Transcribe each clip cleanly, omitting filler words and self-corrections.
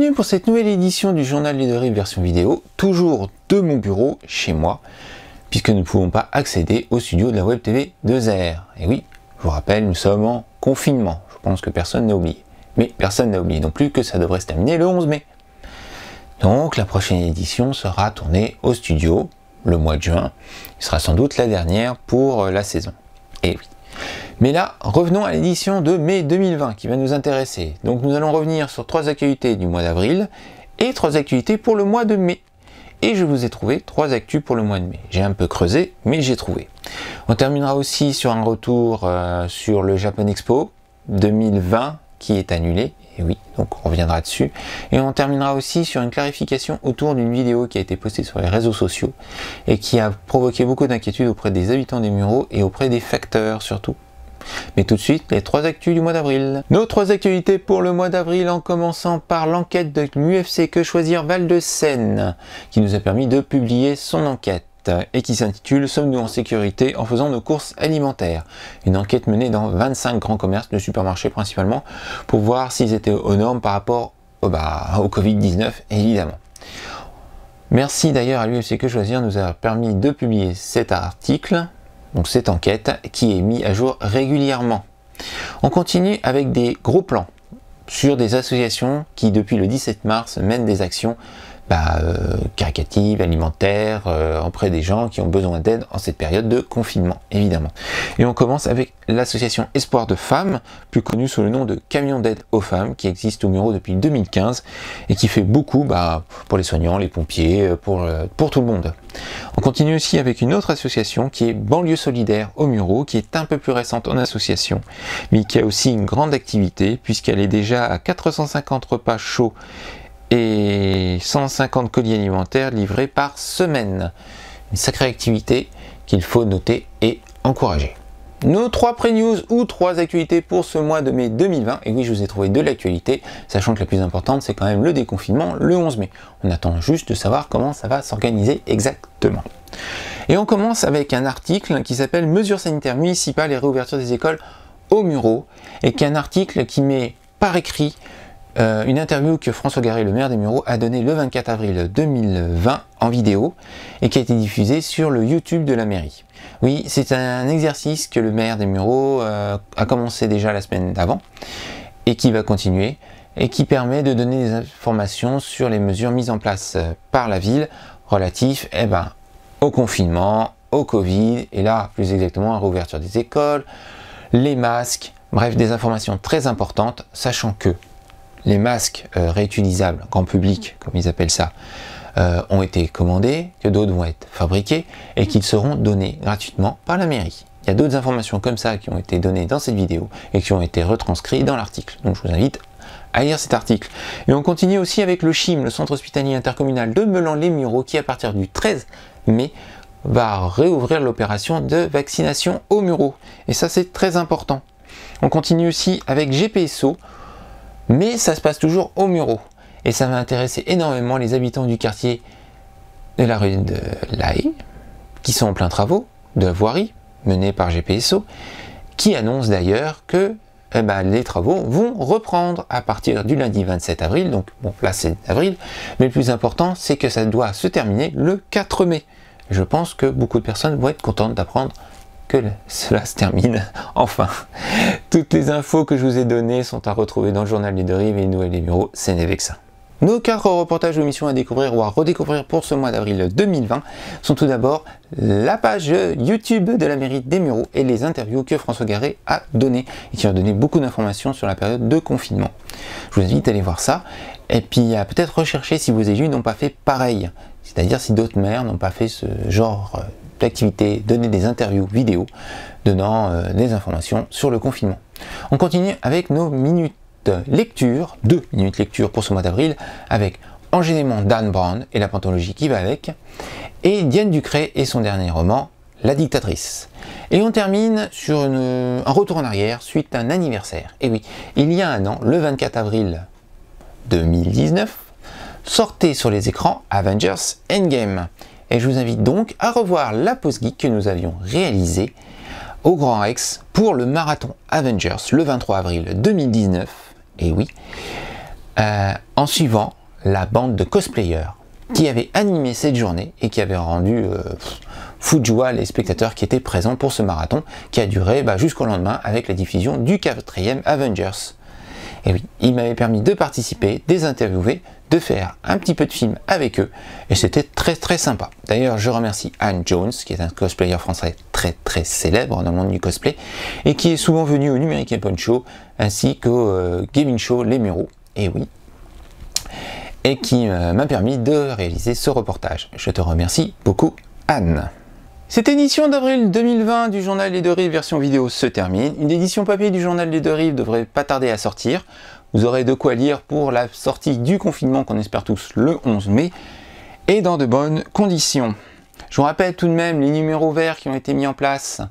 Bienvenue pour cette nouvelle édition du Journal des Rives version vidéo, toujours de mon bureau, chez moi, puisque nous ne pouvons pas accéder au studio de la Web TV de Zer. Et oui, je vous rappelle, nous sommes en confinement, je pense que personne n'a oublié. Mais personne n'a oublié non plus que ça devrait se terminer le 11 mai. Donc la prochaine édition sera tournée au studio, le mois de juin. Il sera sans doute la dernière pour la saison. Et oui. Mais là, revenons à l'édition de mai 2020 qui va nous intéresser. Donc nous allons revenir sur 3 actualités du mois d'avril et 3 actualités pour le mois de mai. Et je vous ai trouvé 3 actus pour le mois de mai. J'ai un peu creusé, mais j'ai trouvé. On terminera aussi sur un retour sur le Japan Expo 2020 qui est annulé. Et oui, donc on reviendra dessus. Et on terminera aussi sur une clarification autour d'une vidéo qui a été postée sur les réseaux sociaux et qui a provoqué beaucoup d'inquiétudes auprès des habitants des Mureaux et auprès des facteurs surtout. Mais tout de suite, les 3 actus du mois d'avril. Nos 3 actualités pour le mois d'avril, en commençant par l'enquête de l'UFC Que Choisir Val-de-Seine, qui nous a permis de publier son enquête et qui s'intitule « Sommes-nous en sécurité en faisant nos courses alimentaires ?» Une enquête menée dans 25 grands commerces de supermarchés principalement, pour voir s'ils étaient aux normes par rapport au Covid-19, évidemment. Merci d'ailleurs à l'UFC Que Choisir nous a permis de publier cet article, donc cette enquête, qui est mise à jour régulièrement. On continue avec des gros plans sur des associations qui, depuis le 17 mars, mènent des actions caritatives, alimentaires, auprès des gens qui ont besoin d'aide en cette période de confinement, évidemment. Et on commence avec l'association Espoir de Femmes, plus connue sous le nom de Camion d'aide aux femmes, qui existe au Mureaux depuis 2015 et qui fait beaucoup pour les soignants, les pompiers, pour tout le monde. On continue aussi avec une autre association qui est Banlieue Solidaire au Mureaux, qui est un peu plus récente en association, mais qui a aussi une grande activité puisqu'elle est déjà à 450 repas chauds et 150 colis alimentaires livrés par semaine. Une sacrée activité qu'il faut noter et encourager. Nos 3 pré-news ou 3 actualités pour ce mois de mai 2020. Et oui, je vous ai trouvé de l'actualité, sachant que la plus importante, c'est quand même le déconfinement le 11 mai. On attend juste de savoir comment ça va s'organiser exactement. Et on commence avec un article qui s'appelle « Mesures sanitaires municipales et réouverture des écoles aux Mureaux » et qui est un article qui met par écrit une interview que François Garret, le maire des Mureaux, a donnée le 24 avril 2020 en vidéo et qui a été diffusée sur le YouTube de la mairie. Oui, c'est un exercice que le maire des Mureaux a commencé déjà la semaine d'avant et qui va continuer et qui permet de donner des informations sur les mesures mises en place par la ville relatifs au confinement, au Covid et là plus exactement à la réouverture des écoles, les masques, bref des informations très importantes, sachant que les masques réutilisables, grand public, comme ils appellent ça, ont été commandés, que d'autres vont être fabriqués et qu'ils seront donnés gratuitement par la mairie. Il y a d'autres informations comme ça qui ont été données dans cette vidéo et qui ont été retranscrites dans l'article. Donc je vous invite à lire cet article. Et on continue aussi avec le CHIM, le centre hospitalier intercommunal de Meulan-les-Mureaux, qui à partir du 13 mai va réouvrir l'opération de vaccination aux Mureaux. Et ça c'est très important. On continue aussi avec GPSO, mais ça se passe toujours aux Mureaux. Et ça va intéresser énormément les habitants du quartier de la rue de l'Aille, qui sont en plein travaux de voirie, menés par GPSO, qui annonce d'ailleurs que les travaux vont reprendre à partir du lundi 27 avril, donc bon, là c'est avril, mais le plus important c'est que ça doit se terminer le 4 mai. Je pense que beaucoup de personnes vont être contentes d'apprendre que cela se termine enfin. Toutes les infos que je vous ai données sont à retrouver dans le journal des 2 Rives et les nouvelles des Mureaux, c'est né avec ça. Nos 4 reportages ou missions à découvrir ou à redécouvrir pour ce mois d'avril 2020 sont tout d'abord la page YouTube de la mairie des Mureaux et les interviews que François Garret a données et qui ont donné beaucoup d'informations sur la période de confinement. Je vous invite à aller voir ça et puis à peut-être rechercher si vos élus n'ont pas fait pareil, c'est-à-dire si d'autres maires n'ont pas fait ce genre d'activité, donner des interviews vidéo donnant des informations sur le confinement. On continue avec nos minutes lecture, 2 minutes lecture pour ce mois d'avril, avec Enchaînement d'Anne Brown et la pantologie qui va avec, et Diane Ducret et son dernier roman, La dictatrice. Et on termine sur un retour en arrière suite à un anniversaire. Et oui, il y a un an, le 24 avril 2019, sortait sur les écrans Avengers Endgame. Et je vous invite donc à revoir la pause geek que nous avions réalisée au Grand Rex pour le marathon Avengers le 23 avril 2019. Et oui, en suivant la bande de cosplayers qui avait animé cette journée et qui avait rendu fou de joie les spectateurs qui étaient présents pour ce marathon qui a duré jusqu'au lendemain avec la diffusion du 4e Avengers. Et oui, il m'avait permis de participer, de les interviewer, de faire un petit peu de film avec eux et c'était très sympa. D'ailleurs, je remercie Anne Jones qui est un cosplayer français très célèbre dans le monde du cosplay et qui est souvent venu au Numérique Point Show ainsi qu'au Gaming Show Les Mureaux. Et oui, et qui m'a permis de réaliser ce reportage. Je te remercie beaucoup, Anne. Cette édition d'avril 2020 du journal Les Deux Rives version vidéo se termine. Une édition papier du journal Les Deux Rives devrait pas tarder à sortir. Vous aurez de quoi lire pour la sortie du confinement qu'on espère tous le 11 mai et dans de bonnes conditions. Je vous rappelle tout de même les numéros verts qui ont été mis en place.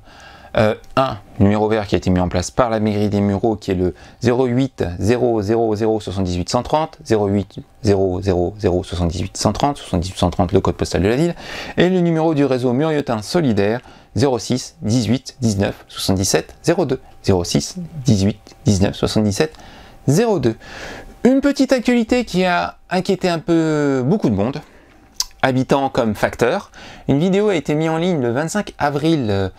Un numéro vert qui a été mis en place par la mairie des Mureaux qui est le 08 000 78 130, 08 000 78 130, 78 130 le code postal de la ville, et le numéro du réseau Muriotin Solidaire 06 18 19 77 02, 06 18 19 77 02. Une petite actualité qui a inquiété un peu beaucoup de monde, habitants comme facteurs. Une vidéo a été mise en ligne le 25 avril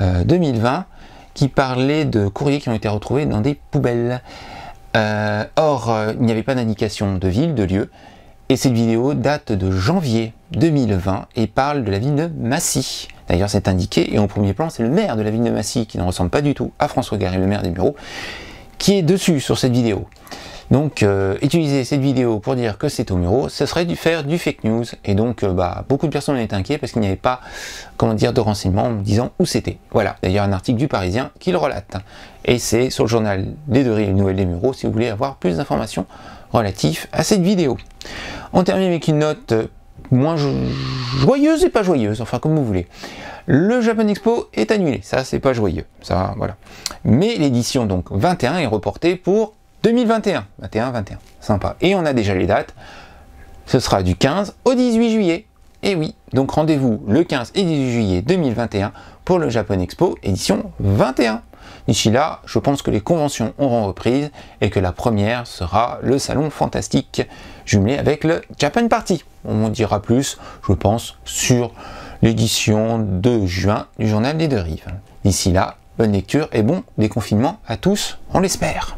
2020 qui parlait de courriers qui ont été retrouvés dans des poubelles. Or, il n'y avait pas d'indication de ville, de lieu, et cette vidéo date de janvier 2020 et parle de la ville de Massy. D'ailleurs, c'est indiqué, et en premier plan, c'est le maire de la ville de Massy, qui ne ressemble pas du tout à François Garry, le maire des Mureaux, qui est dessus sur cette vidéo. Donc, utiliser cette vidéo pour dire que c'est aux Mureaux, ce serait faire du fake news. Et donc, beaucoup de personnes étaient inquiets parce qu'il n'y avait pas, de renseignements en disant où c'était. Voilà, d'ailleurs un article du Parisien qui le relate. Et c'est sur le journal Les Deux Rives, les Nouvelles des Mureaux, si vous voulez avoir plus d'informations relatives à cette vidéo. On termine avec une note moins joyeuse et pas joyeuse, enfin comme vous voulez. Le Japan Expo est annulé, ça c'est pas joyeux, ça voilà. Mais l'édition donc 21 est reportée pour 2021, 21, sympa. Et on a déjà les dates, ce sera du 15 au 18 juillet. Et oui, donc rendez-vous le 15 et 18 juillet 2021 pour le Japan Expo édition 21. D'ici là, je pense que les conventions auront reprise et que la première sera le Salon Fantastique jumelé avec le Japan Party. On en dira plus, je pense, sur l'édition de juin du journal des Deux Rives. D'ici là, bonne lecture et bon déconfinement à tous, on l'espère.